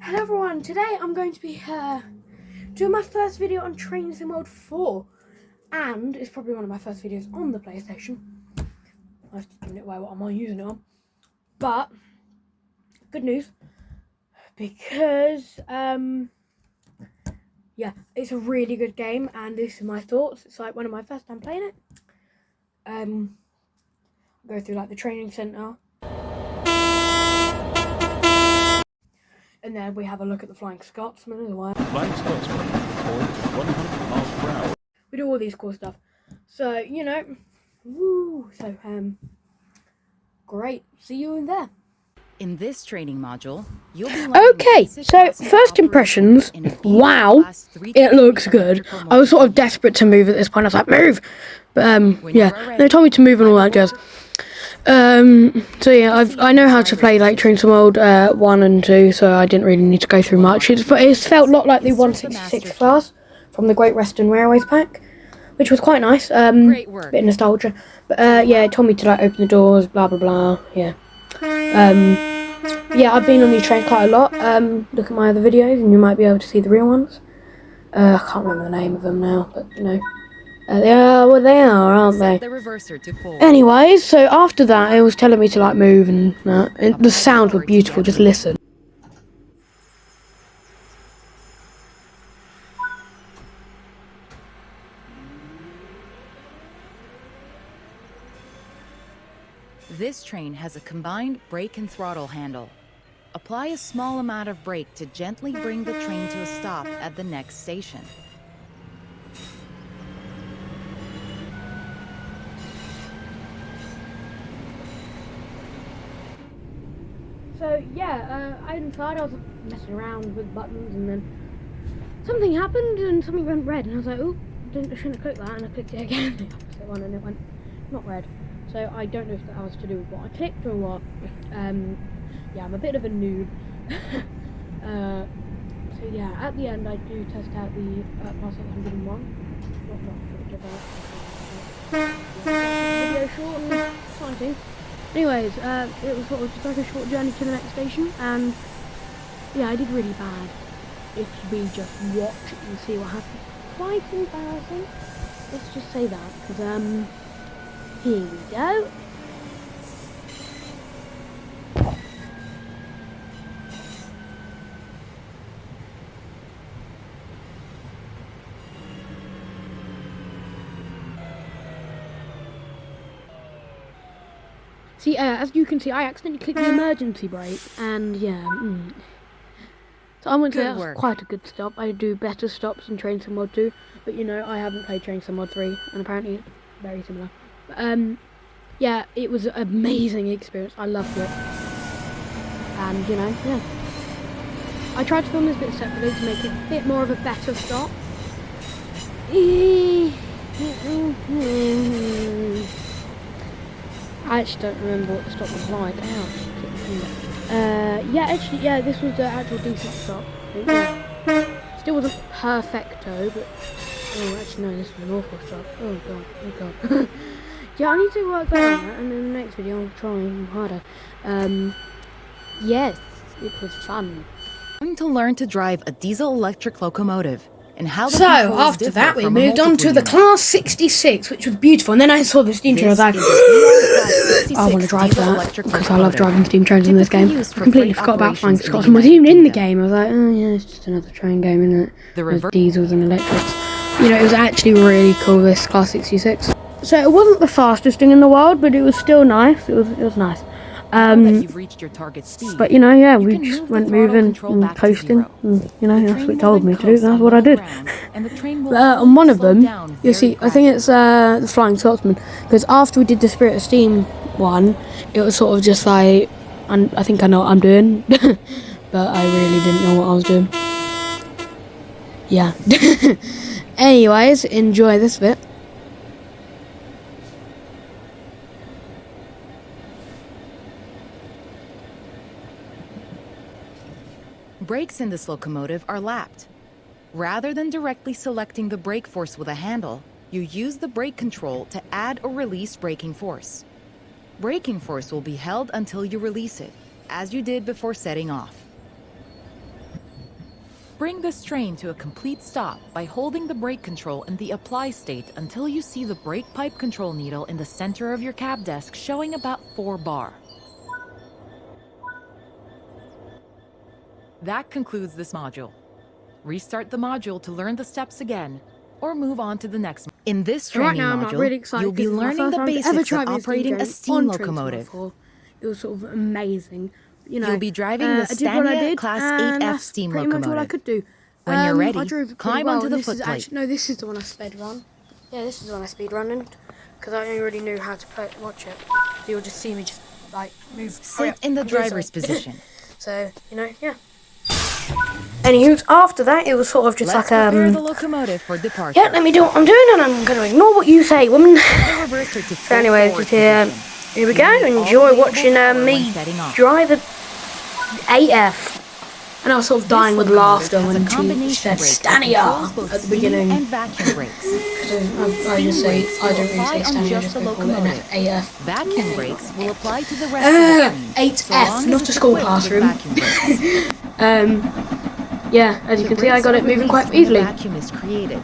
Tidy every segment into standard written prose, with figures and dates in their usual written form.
Hello everyone, today I'm going to be doing my first video on Train Sim Mode 4, and it's probably one of my first videos on the PlayStation. I have to give it away what I'm using it on. But, good news, because, yeah, it's a really good game, and this is my thoughts. It's like one of my first time playing it. I'll go through like the training centre. And then we have a look at the Flying Scotsman as well. Flying Scotsman, deployed at 100 miles per hour. We do all these cool stuff. So, you know, woo. So, great. See you in there. In this training module, you'll be okay, so first impressions, wow, it looks good. I was sort of desperate to move at this point. I was like, move! But, yeah, they told me to move and all that jazz. So yeah, I know how to play like Train Sim Mode 1 and 2, so I didn't really need to go through much. It's felt a lot like the 166 class from the Great Western Railways pack, which was quite nice. Bit of nostalgia. But yeah, it told me to like open the doors, blah blah blah. Yeah. Yeah, I've been on these trains quite a lot. Look at my other videos, and you might be able to see the real ones. I can't remember the name of them now, but you know. They are what they are, aren't they? Anyways, so after that, it was telling me to like move and the sounds were beautiful. Just listen. This train has a combined brake and throttle handle. Apply a small amount of brake to gently bring the train to a stop at the next station. So yeah, inside I was messing around with buttons, and then something happened and something went red, and I was like, oh, I shouldn't have clicked that, and I clicked it again, the opposite one, and it went not red. So I don't know if that was to do with what I clicked or what. Yeah, I'm a bit of a noob. So yeah, at the end I do test out the plus 801. Video short and exciting. Anyways, it was sort of just like a short journey to the next station, and yeah, I did really bad. If we just watch and see what happens, quite embarrassing. Let's just say that, because here we go. See, as you can see, I accidentally clicked the emergency brake, and yeah, So I wouldn't say that was quite a good stop. I do better stops in Train Sim Mod 2, but you know, I haven't played Train Sim Mod 3, and apparently it's very similar. But, yeah, it was an amazing experience. I loved it. And, you know, yeah. I tried to film this bit separately to make it a bit more of a better stop. I actually don't remember what the stop was like. Yeah, actually, yeah, this was the actual decent stop. Yeah. Still wasn't perfecto, but oh, actually no, this was an awful stop. Oh god. Yeah, I need to work better on that, and in the next video I'll try even harder. Yes, it was fun. I'm going to learn to drive a diesel-electric locomotive. And how so after that we moved on to the class 66, which was beautiful, and then I saw the steam train. I was like, I want to drive that because I love driving steam trains in this game. I completely forgot about Flying Scotsman was even in the game. I was like, oh yeah, it's just another train game, isn't it? There's diesels and electrics. You know, it was actually really cool, this class 66. So it wasn't the fastest thing in the world, but it was still nice. It was nice. You've reached your target speed. But you know, yeah, we just went moving and coasting, and you know, that's what it told me to do, that's what I did. But on one of them, you'll see, I think it's the Flying Scotsman, because after we did the Spirit of Steam one, it was sort of just like, I think I know what I'm doing, but I really didn't know what I was doing. Yeah. Anyways, enjoy this bit. Brakes in this locomotive are lapped. Rather than directly selecting the brake force with a handle, you use the brake control to add or release braking force. Braking force will be held until you release it, as you did before setting off. Bring this train to a complete stop by holding the brake control in the apply state until you see the brake pipe control needle in the center of your cab desk showing about 4 bar. That concludes this module. Restart the module to learn the steps again, or move on to the next. In this So right training now I'm not module, really excited you'll be because it's my learning first the time to ever basics try of this operating a game steam on Train locomotive. tsw4. It was sort of amazing. You know, You'll be driving the I did what I Stania did, Class and 8F that's steam pretty much all I locomotive. could do. When you're I ready, drove it pretty climb well, onto and the this is footplate. actually, no, this is the one I sped run. Yeah, this is the one I speed running, because I only really knew how to watch it. You'll just see me just, like, move. Sit in the driver's position. So, you know, yeah. Anywho, after that, it was sort of just Let's like, prepare the locomotive for departure. yeah, let me do what I'm doing, and I'm going to ignore what you say, woman. The reverser to So anyways, forward here we go. Use all Enjoy available watching power when me setting off. drive a AF. And I was sort of dying with laughter when she said Stania at the beginning. And vacuum brakes. I just say, I don't really say Apply on Stania, I just just the call it an locomotive. AF. Vacuum brakes will apply to the rest of the train. 8F, not a school classroom. Yeah, as you can see, I got it moving quite easily. The vacuum is created.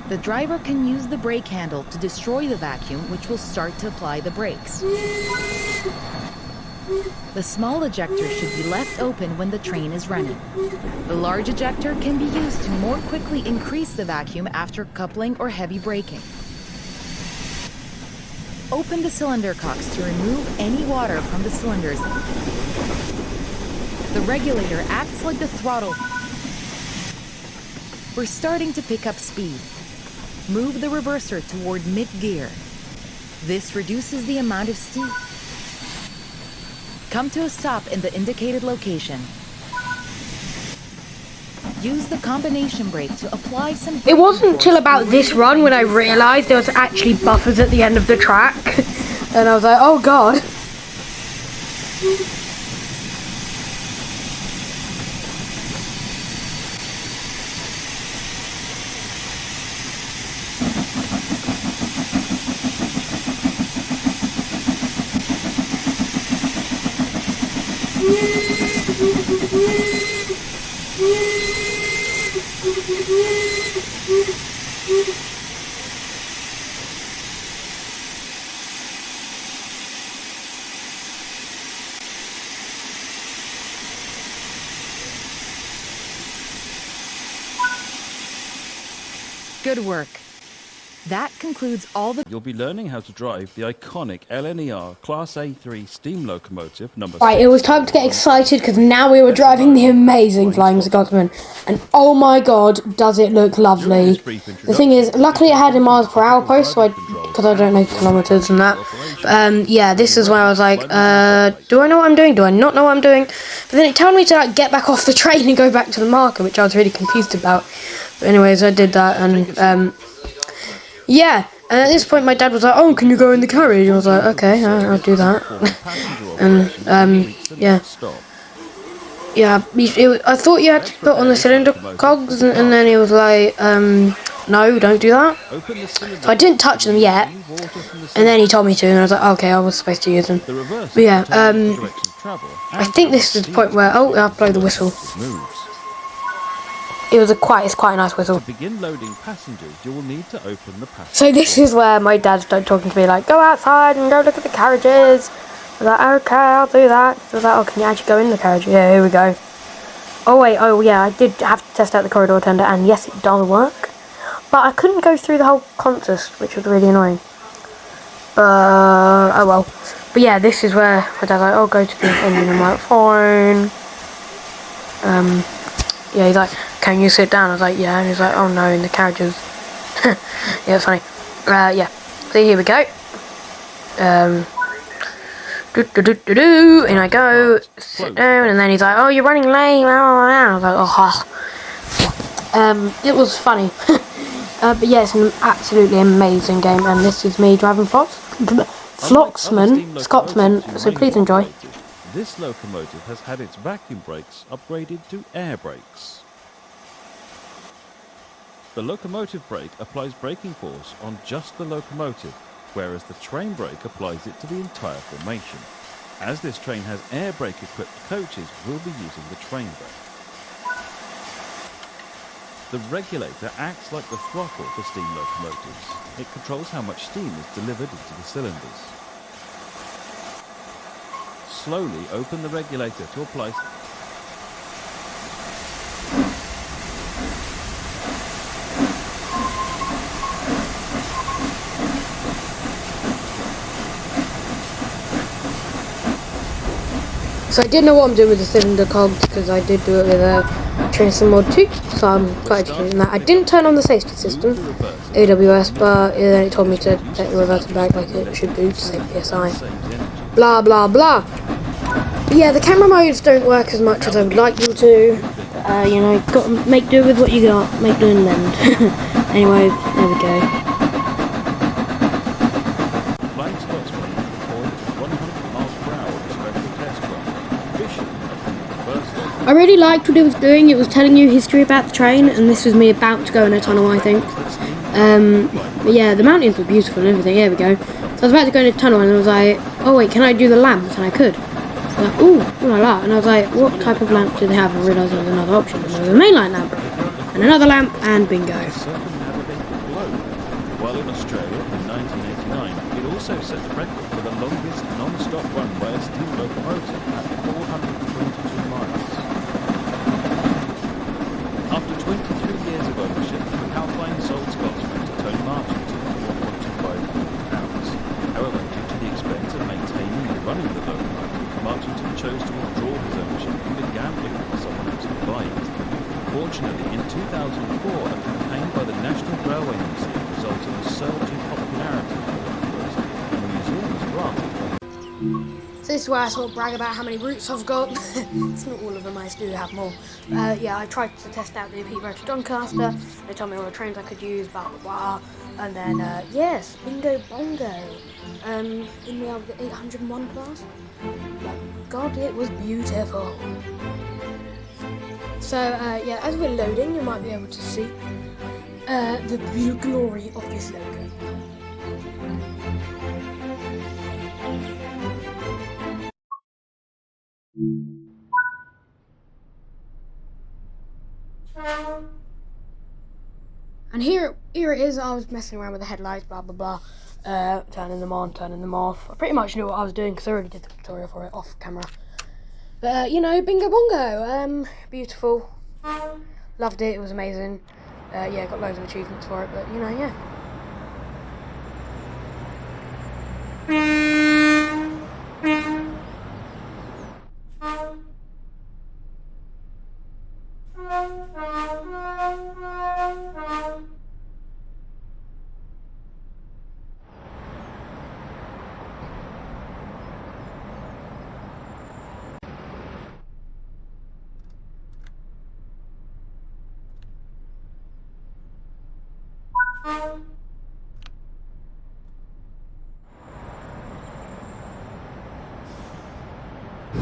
The driver can use the brake handle to destroy the vacuum, which will start to apply the brakes. The small ejector should be left open when the train is running. The large ejector can be used to more quickly increase the vacuum after coupling or heavy braking. Open the cylinder cocks to remove any water from the cylinders. The regulator acts like the throttle. We're starting to pick up speed. Move the reverser toward mid-gear. This reduces the amount of steam. Come to a stop in the indicated location. Use the combination brake to apply some... It wasn't until about this run when I realised there was actually buffers at the end of the track. And I was like, oh god. Good work. That concludes all the... You'll be learning how to drive the iconic LNER Class A3 steam locomotive number... Right, it was time to get excited because now we were driving the amazing Flying Scotsman. And oh my god, does it look lovely. The thing is, luckily it had a miles per hour post, so because I don't know kilometers and that. Yeah, this is when I was like, do I know what I'm doing? Do I not know what I'm doing? But then it told me to like get back off the train and go back to the marker, which I was really confused about. But anyways, I did that, and yeah, and at this point my dad was like, oh, can you go in the carriage? I was like, okay, I'll do that. And, yeah. Yeah, I thought you had to put on the cylinder cogs, and then he was like, no, don't do that. So I didn't touch them yet, and then he told me to, and I was like, okay, I was supposed to use them. But yeah, I think this is the point where, oh, I'll blow the whistle. It's quite a nice whistle. To begin loading passengers, you will need to open the passenger. So this is where my dad started talking to me like, go outside and go look at the carriages. I was like, okay, I'll do that. So I was like, oh, can you actually go in the carriage? Yeah, here we go. Oh wait, oh yeah, I did have to test out the corridor tender, and yes, it does work. But I couldn't go through the whole consist, which was really annoying. Oh well. But yeah, this is where my dad's like, oh, go to the engine. I'm like, fine. Yeah, he's like, can you sit down? I was like, yeah. And he's like, oh no, in the carriages. Yeah, it's funny. Yeah. So here we go. And I go, sit down, and then he's like, oh, you're running late. I was like, oh. It was funny. But yeah, it's an absolutely amazing game, and this is me driving Scotsman, so please enjoy. This locomotive has had its vacuum brakes upgraded to air brakes. The locomotive brake applies braking force on just the locomotive, whereas the train brake applies it to the entire formation. As this train has air brake equipped coaches, we'll be using the train brake. The regulator acts like the throttle for steam locomotives. It controls how much steam is delivered into the cylinders. Slowly open the regulator to apply. So I did know what I'm doing with the cylinder cogs because I did do it with Train Sim Mod 2, so I'm quite educated in that. I didn't turn on the safety system, AWS, but then it told me to set the reverser back like it should do to save PSI. Blah blah blah. But yeah, the camera modes don't work as much as I would like them to. You know, got to make do with what you got, make do and lend. Anyway, there we go. Flying Scotsman recorded 100 miles per hour on a special test run. I really liked what it was doing. It was telling you history about the train, and this was me about to go in a tunnel, I think. But yeah, the mountains were beautiful and everything. Here we go. So I was about to go in a tunnel, and I was like, oh wait, can I do the lamps? And I could. I was like, ooh, la la. And I was like, what type of lamp do they have? And I realised there was another option. And there was a mainline lamp, and another lamp, and bingo. While in Australia in 1989, it also set the record for the longest non-stop run by a steam locomotive at 422 miles. After 23 years of ownership, Calpine sold Scotsman to Tony Martin for £1.25 million. However, due to the expense of maintaining and running the locomotive, Martin chose to withdraw his ownership and began looking for someone else to buy it. Fortunately, in 2004, a campaign by the National Railway Museum resulted in a surge in popularity for the locomotive, and the museum was granted. So this is where I sort of brag about how many routes I've got. It's not all of them, I do have more. Yeah, I tried to test out the Peterborough to Doncaster. They told me all the trains I could use, blah blah blah. And then, yes, bingo bongo. In the 801 class. But God, it was beautiful. So, yeah, as we're loading, you might be able to see the glory of this logo. And here it is. I was messing around with the headlights, blah blah blah, turning them on, turning them off. I pretty much knew what I was doing because I already did the tutorial for it off camera. But you know, bingo bongo, beautiful, loved it. It was amazing. Yeah, got loads of achievements for it. But you know, yeah.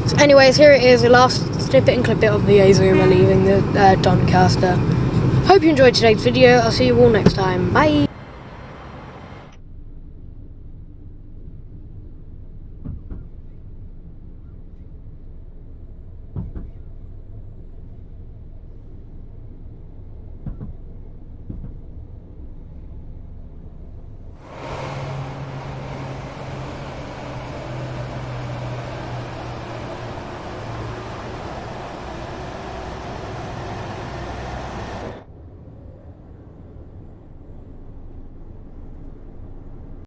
So anyways, here it is, the last snippet and clip bit of the Azuma leaving the Doncaster. Hope you enjoyed today's video. I'll see you all next time. Bye!